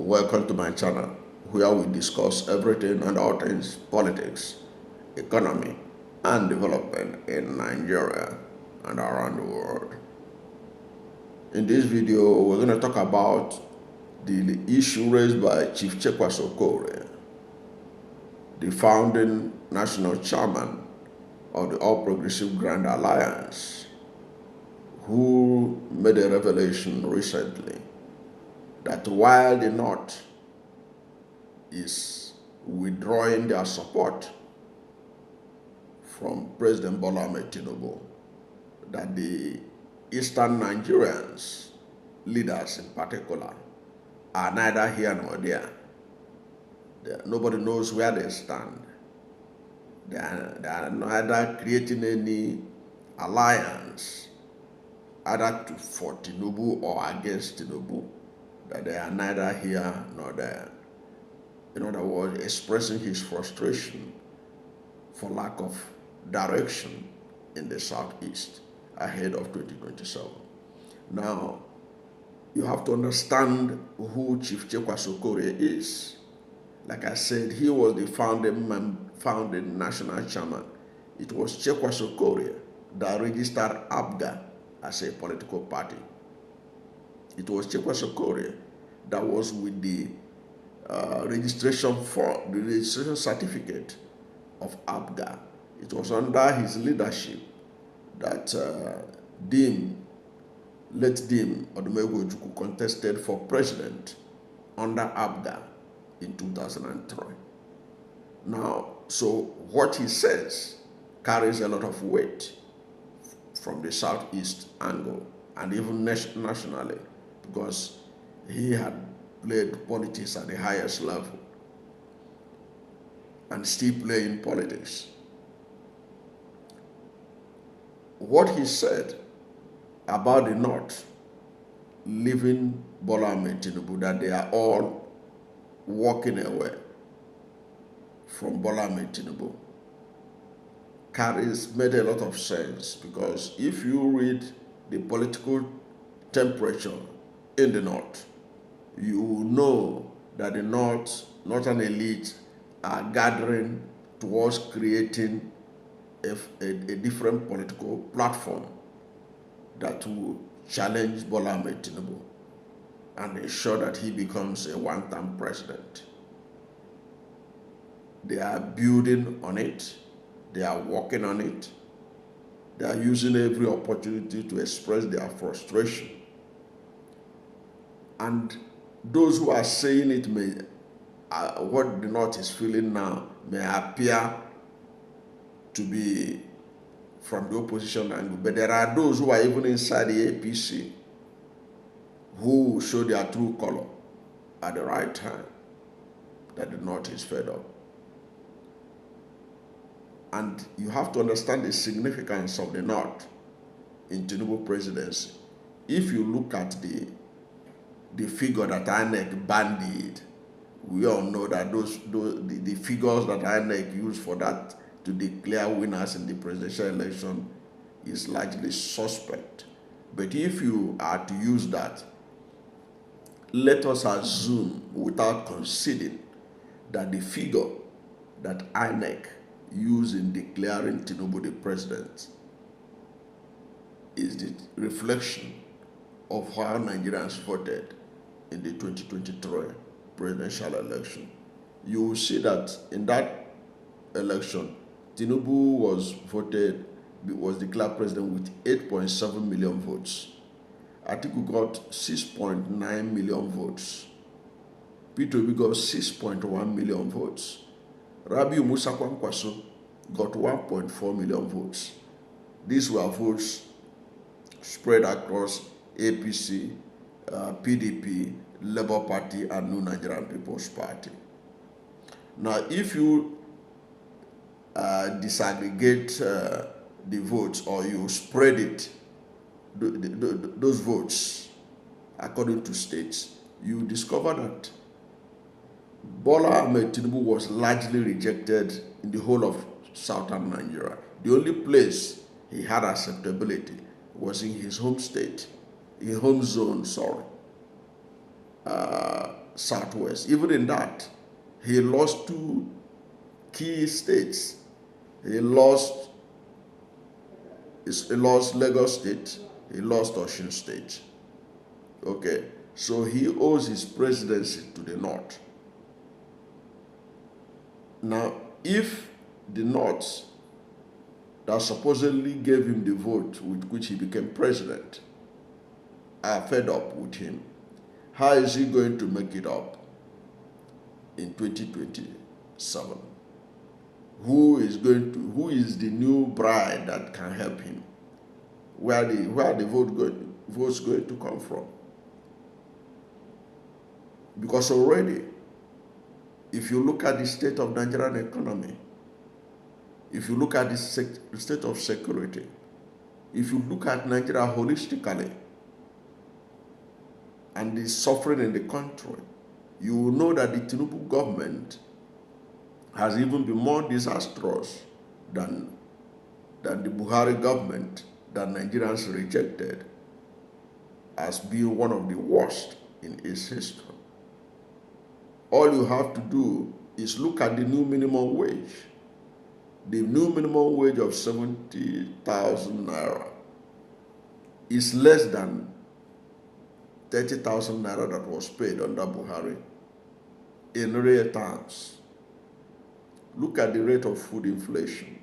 Welcome to my channel, where we discuss everything and all things politics, economy, and development in Nigeria and around the world. In this video, we're going to talk about the issue raised by Chief Chekwas Okorie, the founding national chairman of the All Progressive Grand Alliance, who made a revelation recently that while the North is withdrawing their support from President Bola Ahmed Tinubu, that the Eastern Nigerians, leaders in particular, are neither here nor there. Nobody knows where they stand. They are neither creating any alliance either for Tinubu or against Tinubu, that they are neither here nor there. In other words, expressing his frustration for lack of direction in the Southeast ahead of 2027. Now, you have to understand who Chief Chekwas Okorie is. Like I said, he was the founding national chairman. It was Chekwas Okorie that registered APGA as a political party. It was Chekwas Okorie that was with the registration certificate of APGA. It was under his leadership that late Dean Odumegwu Ojukwu contested for president under APGA in 2003. Now, so what he says carries a lot of weight from the Southeast angle and even nationally, because he had played politics at the highest level and still playing politics. What he said about the North leaving Bola Ahmed Tinubu, that they are all walking away from Bola Ahmed Tinubu, made a lot of sense, because if you read the political temperature in the North, you know that the Northern elite are gathering towards creating a different political platform that will challenge Bola Ahmed Tinubu and ensure that he becomes a one-term president. They are building on it. They are working on it. They are using every opportunity to express their frustration. And those who are saying it what the North is feeling now may appear to be from the opposition angle, but there are those who are even inside the APC who will show their true color at the right time, that the North is fed up. And you have to understand the significance of the North in Tinubu presidency. If you look at the figure that INEC bandied, we all know that the figures that INEC used for that to declare winners in the presidential election is largely suspect. But if you are to use that, let us assume, without conceding, that the figure that INEC used in declaring Tinubu the president is the reflection of how Nigerians voted in the 2023 presidential election. You will see that in that election, Tinubu was declared president with 8.7 million votes. Atiku got 6.9 million votes. Peter Obi got 6.1 million votes. Rabiu Musa Kwankwaso got 1.4 million votes. These were votes spread across APC, PDP, Labour Party, and New Nigerian People's Party. Now, if you disaggregate the votes, or you spread it, those votes according to states, you discover that Bola Ahmed Tinubu was largely rejected in the whole of southern Nigeria. The only place he had acceptability was in his home state, his home zone, Southwest. Even in that, he lost two key states. He lost Lagos State, he lost Osun State. Okay, so he owes his presidency to the North. Now, if the North that supposedly gave him the vote with which he became president are fed up with him, how is he going to make it up in 2027? Who is the new bride that can help him? Where the votes going to come from? Because already, if you look at the state of Nigerian economy, if you look at the state of security, if you look at Nigeria holistically, and the suffering in the country, you will know that the Tinubu government has even been more disastrous than the Buhari government that Nigerians rejected as being one of the worst in its history. All you have to do is look at the new minimum wage. The new minimum wage of 70,000 naira is less than 30,000 naira that was paid under Buhari in real terms. Look at the rate of food inflation.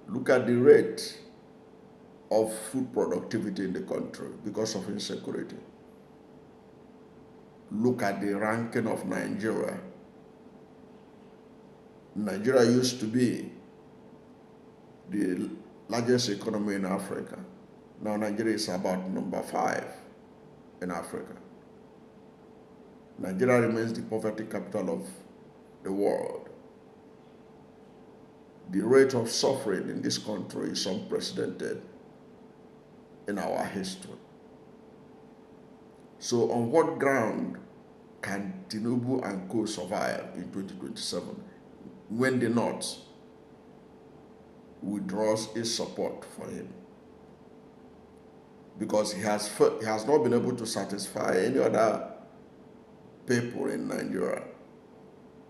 Look at the rate of food productivity in the country because of insecurity. Look at the ranking of Nigeria. Nigeria used to be the largest economy in Africa. Now Nigeria is about number 5 in Africa. Nigeria remains the poverty capital of the world. The rate of suffering in this country is unprecedented in our history. So on what ground can Tinubu and co survive in 2027 when the North withdraws its support for him? Because he has not been able to satisfy any other people in Nigeria.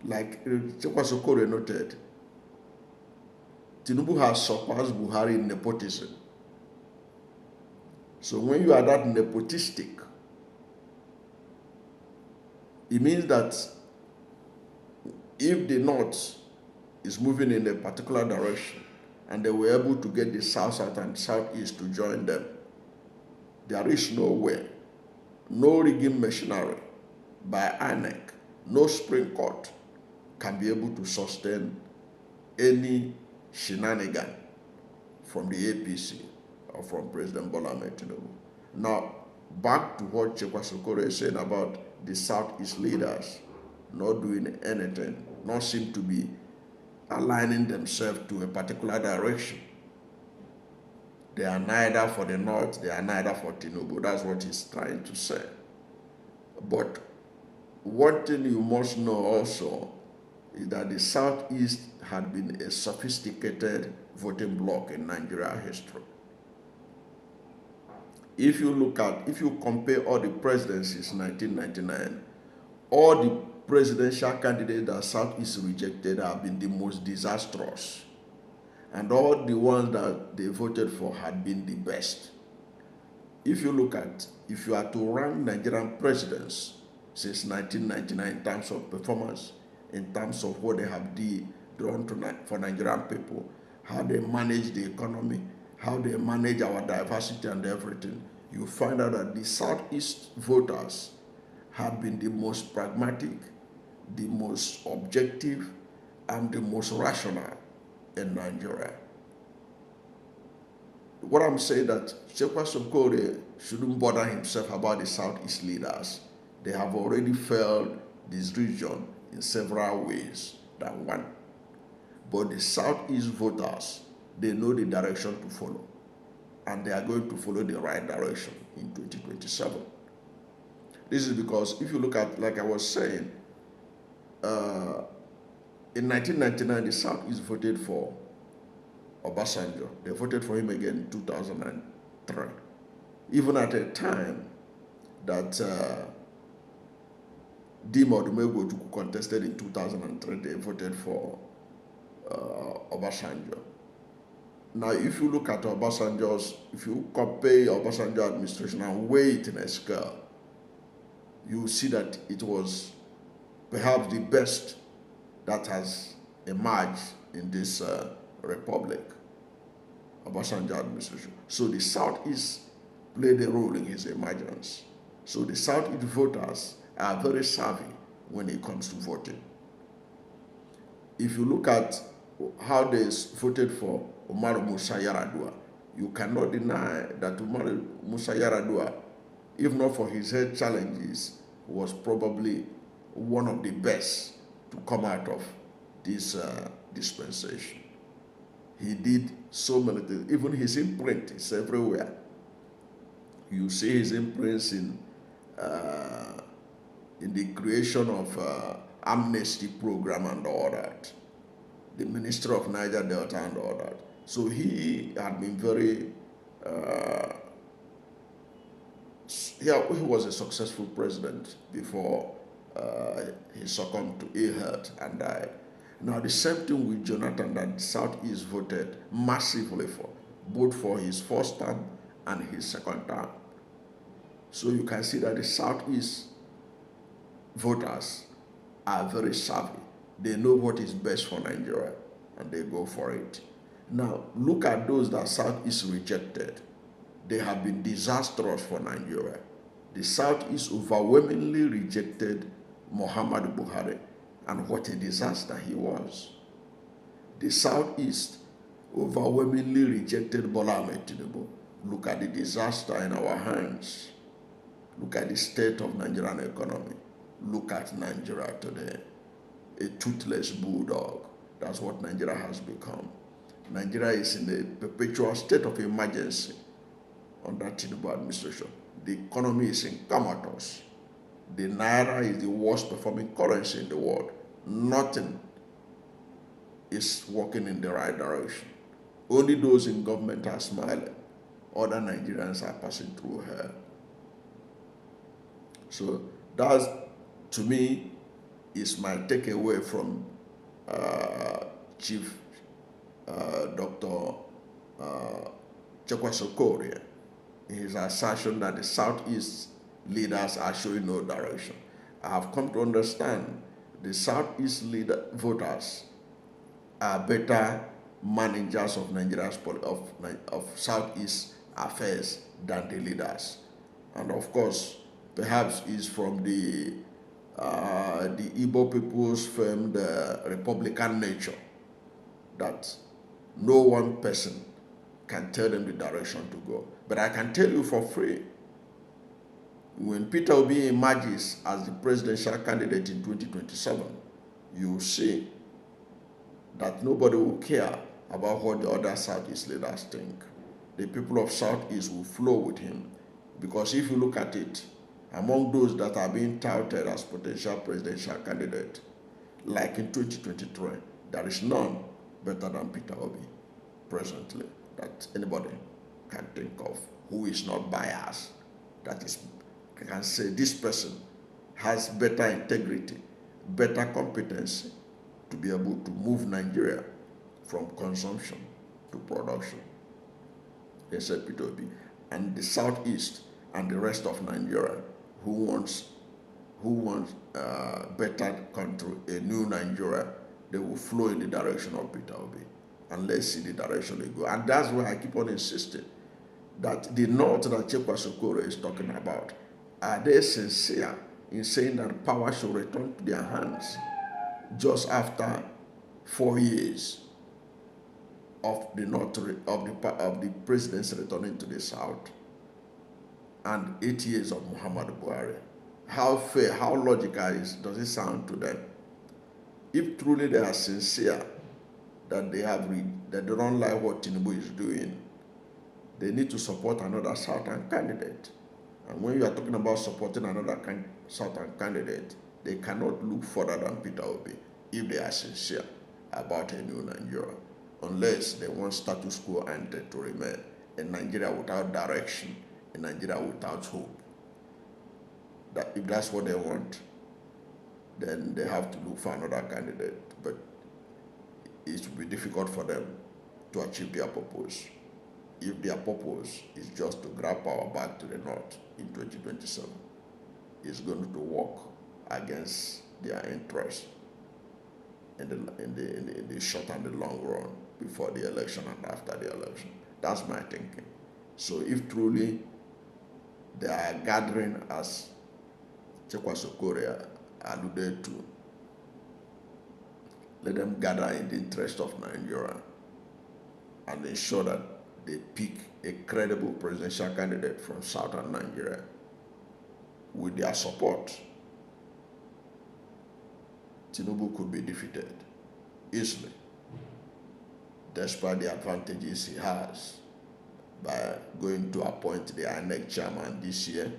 Like Chekwas Okorie noted, Tinubu has surpassed Buhari in nepotism. So when you are that nepotistic, it means that if the North is moving in a particular direction and they were able to get the South and Southeast to join them, there is no way, no rigging machinery by INEC, no Supreme Court can be able to sustain any shenanigan from the APC or from President Bola Ahmed Tinubu. Now, back to what Chekwas Okorie is saying about the Southeast leaders not doing anything, not seem to be aligning themselves to a particular direction. They are neither for the North, they are neither for Tinubu. That's what he's trying to say. But one thing you must know also is that the Southeast had been a sophisticated voting bloc in Nigeria history. If you compare all the presidencies in 1999, all the presidential candidates that Southeast rejected have been the most disastrous. And all the ones that they voted for had been the best. If you are to rank Nigerian presidents since 1999 in terms of performance, in terms of what they have done for Nigerian people, how they manage the economy, how they manage our diversity and everything, you find out that the Southeast voters have been the most pragmatic, the most objective, and the most rational in Nigeria. What I'm saying that Chekwas Okorie shouldn't bother himself about the Southeast leaders. They have already failed this region in several ways than one. But the Southeast voters, they know the direction to follow. And they are going to follow the right direction in 2027. This is because if you look at, like I was saying, in 1999, the Southeast voted for Obasanjo. They voted for him again in 2003. Even at a time that Dim Odumegwu contested in 2003, they voted for Obasanjo. Now, if you look at if you compare Obasanjo administration and weigh it in a scale, you see that it was perhaps the best that has emerged in this republic, Obasanjo administration. So the Southeast played a role in his emergence. So the Southeast voters are very savvy when it comes to voting. If you look at how they voted for Umaru Musa Yar'Adua, you cannot deny that Umaru Musa Yar'Adua, if not for his health challenges, was probably one of the best to come out of this dispensation. He did so many things. Even his imprint is everywhere. You see his imprints in the creation of amnesty program and all that, the Minister of Niger Delta and all that. So he had been very, he was a successful president before he succumbed to ill health and died. Now the same thing with Jonathan, that the Southeast voted massively for, both for his first term and his second term. So you can see that the Southeast voters are very savvy. They know what is best for Nigeria and they go for it. Now look at those that Southeast rejected. They have been disastrous for Nigeria. The Southeast overwhelmingly rejected Muhammadu Buhari, and what a disaster he was. The Southeast overwhelmingly rejected Bola Ahmed Tinubu. Look at the disaster in our hands. Look at the state of Nigerian economy. Look at Nigeria today. A toothless bulldog. That's what Nigeria has become. Nigeria is in a perpetual state of emergency under Tinubu administration. The economy is in comatose. The Naira is the worst performing currency in the world. Nothing is working in the right direction. Only those in government are smiling. Other Nigerians are passing through hell. So that, to me, is my takeaway from Chief Dr. Chekwas Okorie, his assertion that the Southeast leaders are showing no direction. I have come to understand the Southeast voters are better managers of Nigeria's of Southeast affairs than the leaders. And of course, perhaps is from the Igbo people's famed Republican nature, that no one person can tell them the direction to go. But I can tell you for free, when Peter Obi emerges as the presidential candidate in 2027, you will see that nobody will care about what the other Southeast leaders think. The people of Southeast will flow with him, because if you look at it, among those that are being touted as potential presidential candidate, like in 2023, there is none better than Peter Obi presently that anybody can think of who is not biased. That is, I can say this person has better integrity, better competency to be able to move Nigeria from consumption to production. They said Peter Obi. And the Southeast and the rest of Nigeria who wants better country, a new Nigeria, they will flow in the direction of Peter Obi. And let's see the direction they go. And that's why I keep on insisting that the North that Chekwas Okorie is talking about, are they sincere in saying that power should return to their hands just after 4 years of the North of the presidency returning to the South and 8 years of Muhammadu Buhari? How fair, how logical does it sound to them? If truly they are sincere that they don't like what Tinubu is doing, they need to support another Southern candidate. And when you are talking about supporting another Southern candidate, they cannot look further than Peter Obi if they are sincere about a new Nigeria, unless they want status quo ante to remain, a Nigeria without direction, a Nigeria without hope. That if that's what they want, then they have to look for another candidate. But it will be difficult for them to achieve their purpose if their purpose is just to grab power back to the north in 2027. It's going to work against their interest in the short and the long run, before the election and after the election. That's my thinking. So if truly they are gathering, as Chekwas Okorie alluded to, let them gather in the interest of Nigeria and ensure that they pick a credible presidential candidate from southern Nigeria. With their support, Tinubu could be defeated easily, despite the advantages he has by going to appoint the INEC chairman this year.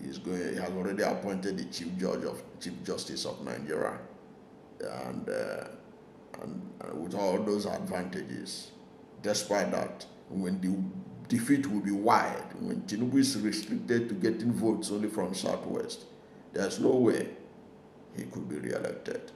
He has already appointed the Chief Justice of Nigeria, and with all those advantages. Despite that, when the defeat will be wide, when Tinubu is restricted to getting votes only from Southwest, there's no way he could be re-elected.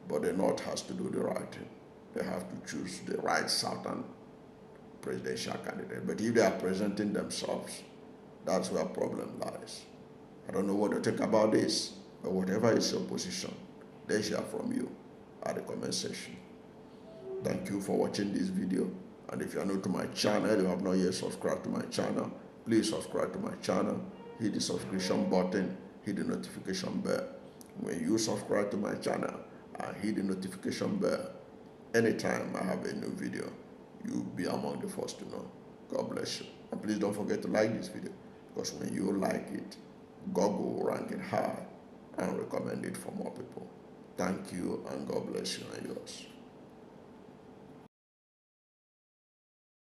But the North has to do the right thing. They have to choose the right Southern presidential candidate. But if they are presenting themselves, that's where problem lies. I don't know what to think about this, but whatever is your position, let's hear from you at the comment section. Thank you for watching this video. And if you are new to my channel, you have not yet subscribed to my channel, please subscribe to my channel, hit the subscription button, hit the notification bell. When you subscribe to my channel and hit the notification bell, anytime I have a new video, you'll be among the first to know. God bless you. And please don't forget to like this video, because when you like it, Google will rank it high and recommend it for more people. Thank you, and God bless you and yours.